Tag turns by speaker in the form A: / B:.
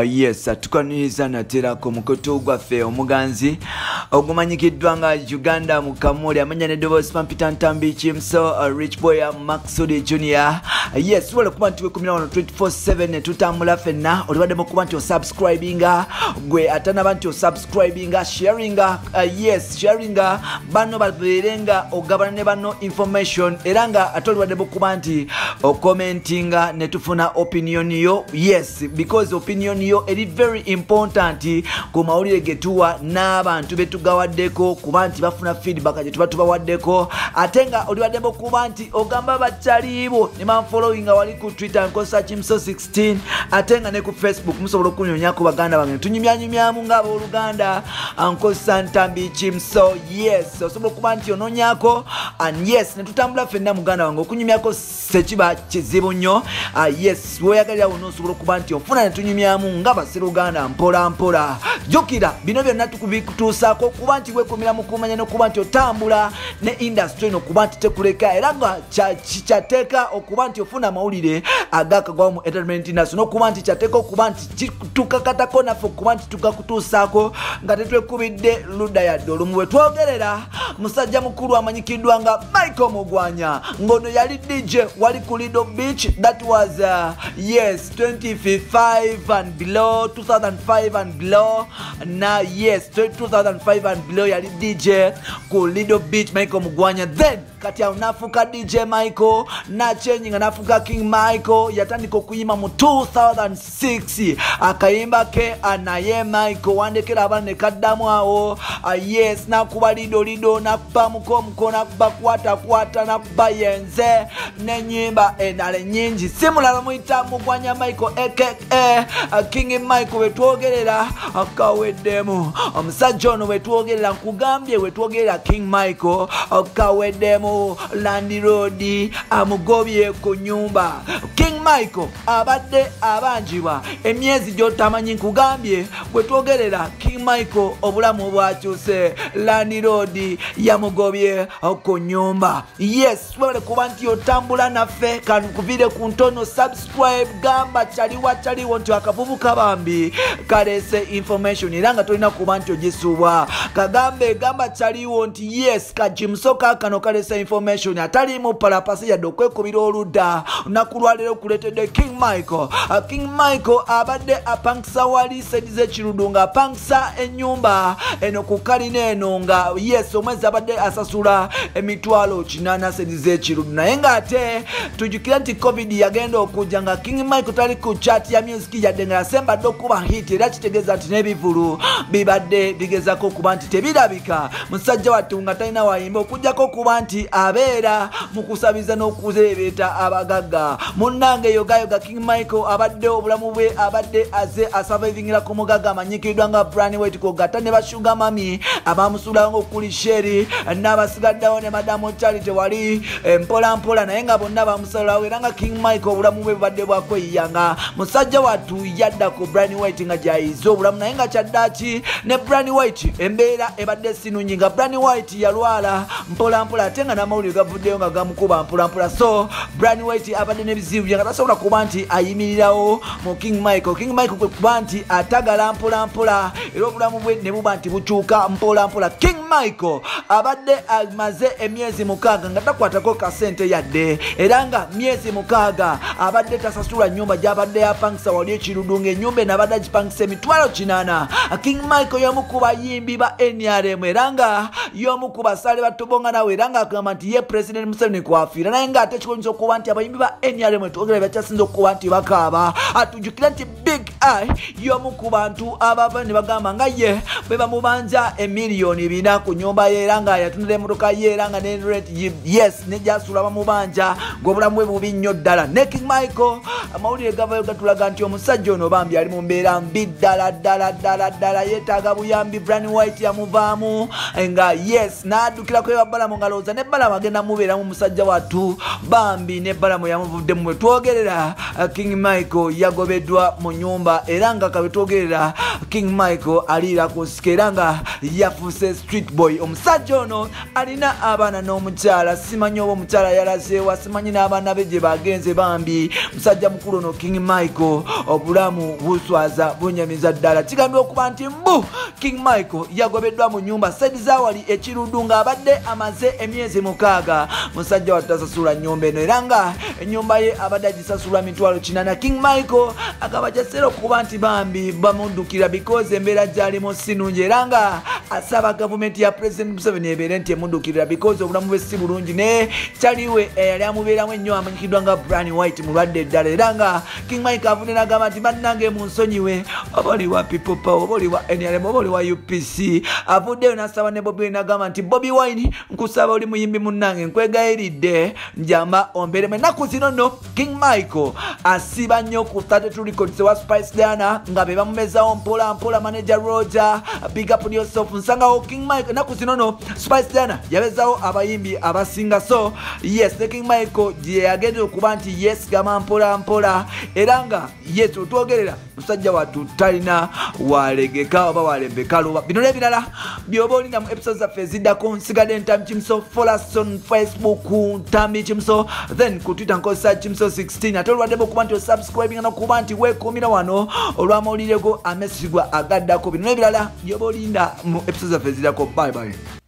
A: Yes, tukaniriza natera ku mukoto gwaffe omuganzi ogumanyikiddwa nga Uganda Mukamuli amanya ne Dovos Pampita Ntambi Chimso Rich Boy Maxudi Junior. Yes, wale kuba nti wekumira wano 24/7 tutambula fenna olibadde mukuba nti osubscribinga gwe atana bantu osubscribinga sharinga yes sharinga bano baberenga ogabana ne bano information eranga atolibadde mukuba nti commentinga ne tufuna opinion yo. Yes, because opinion yo eri very important ku mawulire getuwa n'abantu betugawaddeko kuba nti bafuna feedback gye tuba tubawaddeko atenga olibadde mukuba nti ogamba bakyalibo ne following wali ku Twitter nkosa Chimso 16 atenga ne ku Facebook musobola okunyonyako baganda bange tunyumyanyumyamu ngabo Oluganda nkosa Ntambi Chimso. Yes, osobola okuba nti ononyako and yes ne tutambula fenna muganda wange okunyumyako sekiba kizibu nnyo. Yes, woyagalira wono osobola okuba nti ofuna ne tunyumyamu ngaba Seruganda mpola mpola. Jukira bino byonna tukubikutuusaako kuba nti wekumira mu kumanya n'okuba nti otambula ne industry n'okuba nti tekuleka era nga kyateeka okuba nti ofuna amawulire agakagwawo mu entertainment industry n'okuba nti kyateeka okuba nti tukakatako naffe okuba nti tukakutuusaako nga tetwekubidde ludda yadde olumu bwe twogerera musajja mukulu amanyikiddwa nga Michael Mugwanya ng'ono yali DJ wali ku Lido Beach. That was yes 2005 and below 2005 and below na yes 2005 and below yali DJ ku Lido Beach Michael Mugwanya. Then kati nafuka DJ Michael na change nga nafuka King Michael yatandika okuyima mu 2006 akayimba ke anaye Michael wandekera abana ne kaddamu awo. Yes nakuba lido nakuba mukomuko nakuba kwata nakuba yenze nenyimba endale nyingi simulala muyita Mugwanya Michael aka King Michael wetwogerera akaweddemu omusajja ono wetwogerera nkugambye wetwogerera King Michael akaweddemu Land Road amugobye ku nyumba. King Michael abadde abanjibwa emyezi gyotamanyi nkugambye wetwogerera King Michael obulamu bwakyuse Land Road yamugobye ku nyumba. Yes, wale kuba nti otambula naffe kanukuvire ku ntono subscribe gamba chaliwo nti akavubuka bambi kalese information era nga tolina kuba nti ogisuubwa kagambe gamba chaliwo nti yes Kachimso kano kalese information atali mu palapasi yadde okwekubira oludda nakulwalero kuletedde King Michael. King Michael abadde apangisa wali sedi z'ekirudu nga apangisa ennyumba eno ku kalina eno nga yes omwezi abadde asasula emitwalo 8 sedi z'ekirudu naye nga ate tujukira nti COVID yagenda okujja nga King Michael tali ku chat ya music yadde nga yasembadde okuba hit era kitegeeza nti n'ebivulu bibadde bigezako okuba nti tebirabika. Musajja wattu nga talina wayimba okujjako kuba nti abeera mu kusabiza n'okuzeebeeta abagagga munnange yogayoga King Michael abadde obulamu bwe abadde aze asurvivingira ku mugagga amanyikiddwa nga Brand White kogata ne bashuga mami abamusula ng'okuli Sherry n'abasigaddewo ne Madamu Charity wali mpola naye nga bonna bamusalawo era nga King Michael obulamu bwe bubadde bwakweyanga. Musajja wattu yadda ku Brand White nga gyayize obulamu naye nga kyaddaki ne Brand White embeera ebadde sinungi nga Brand White yalwala mpola ate nga n'amawulire gavuddeyo nga gamukuba mpola so Brand White abadde n'ebizibu bye nga tasobola kuba nti ayimirirawo mu King Michael. King Michael kwe kuba nti atagala mpola era obulamu bwe ne buba nti bukyuka mpola. King Michael abadde amaze emyezi 6 nga takwatako kasente yadde era nga myezi 6 abadde tasasula nyumba gy'abadde yapangisa wali ekirudu ng'ennyumba enabadde agipangisa emitwalo 8. King Michael y'omu ku bayimbi ba NRM era nga y'omu ku basaale batobonga nawe era nga agamba nti ye President Museveni kwafiira naye nga ate kikolisa okuba nti abayimbi ba NRM twogera bakyasinza okuba nti bakaaba atujjukira nti Big Eye y'omu ku bantu abava ne bagamba nga ye bwe bamubanja emiliyoni 4 ku nyumba ye era nga yatunula emmotoka ye era nga ne rent yes ne gyasula bamubanja ng'obulamu bwe bubi nnyo ddala. Ne King Michael amawulire gavayo gatulaga nti omusajja ono bambi ali mu mbeera mbi ddala yeetaaga buyambi. Brand White yamuvaamu nga yes n'addukira ku Balamu nga looza ne Balamu agenda mubeeramu musajja wattu bambi ne Balamu yamuvuddemu bwe twogerera King Michael yagobeddwa mu nyumba era nga kabetwogerera King Michael aliira ku nsiko era nga yafuuse street boy. Omusajja musajja ono alina abaana n'omukyala simanyi oba omukyala yalazeewa simanyi n'abaana be gye bagenze bambi musajja mukulu ono King Michael obulamu buswaza bunyamiza ddala kigambye okuba nti mbu King Michael yagobeddwa mu nyumba saidi zawali ekiruddu ng'abadde amaze emyezi 6 musajja watasasula nyumba eno era nga ennyumba ye abadde agisasula mitwalo 4 King Michael akaba kyasera okuba nti bambi bamuddukira because embeera gyalimu sinungi era nga asaba gavumenti ya President Museveni ebeere nti emuddukirira because obulamu bwe si bulungi ne kyaliwe eyali amubeeramu ennyo amanyikiddwa nga Brian White mulwadde eddala era nga King Michael avudde n'agamba nti bannange munsonyiwe oba oli wa People Power oba oli wa NRM oba oli wa UPC avuddeyo n'asaba ne Bobi Wine n'agamba nti Bobi Wine nkusaba oli muyimbi munnange nkwegayiridde njamba ombeeremu ennaku zino nno King Michael asiba nnyo ku 32 Records wa Spice Diana nga be bamumezawo mpola mpola manager Roger big up yourself nsangawo King Michael ennaku zino nno Spice Diana yabezawo abayimbi abasinga so yes ne King Michael gye yagenze okuba nti yes gama mpola mpola era nga yes otwogerera musajja watu talina walegeka oba walembeka luba bino n'ebirala byoba olina mu episodes zaffe eziddako nsigadde Ntambi Kimso follow us on Facebook Ntambi Kimso then ku Twitter nkozesa Kimso 16 ate olwaddemu okuba nti osubscribing n'okuba nti weekuumira wano olw'amawulireko amesigwa agaddako bino n'ebirala byoba olinda mu episodes zaffe eziddako bye bye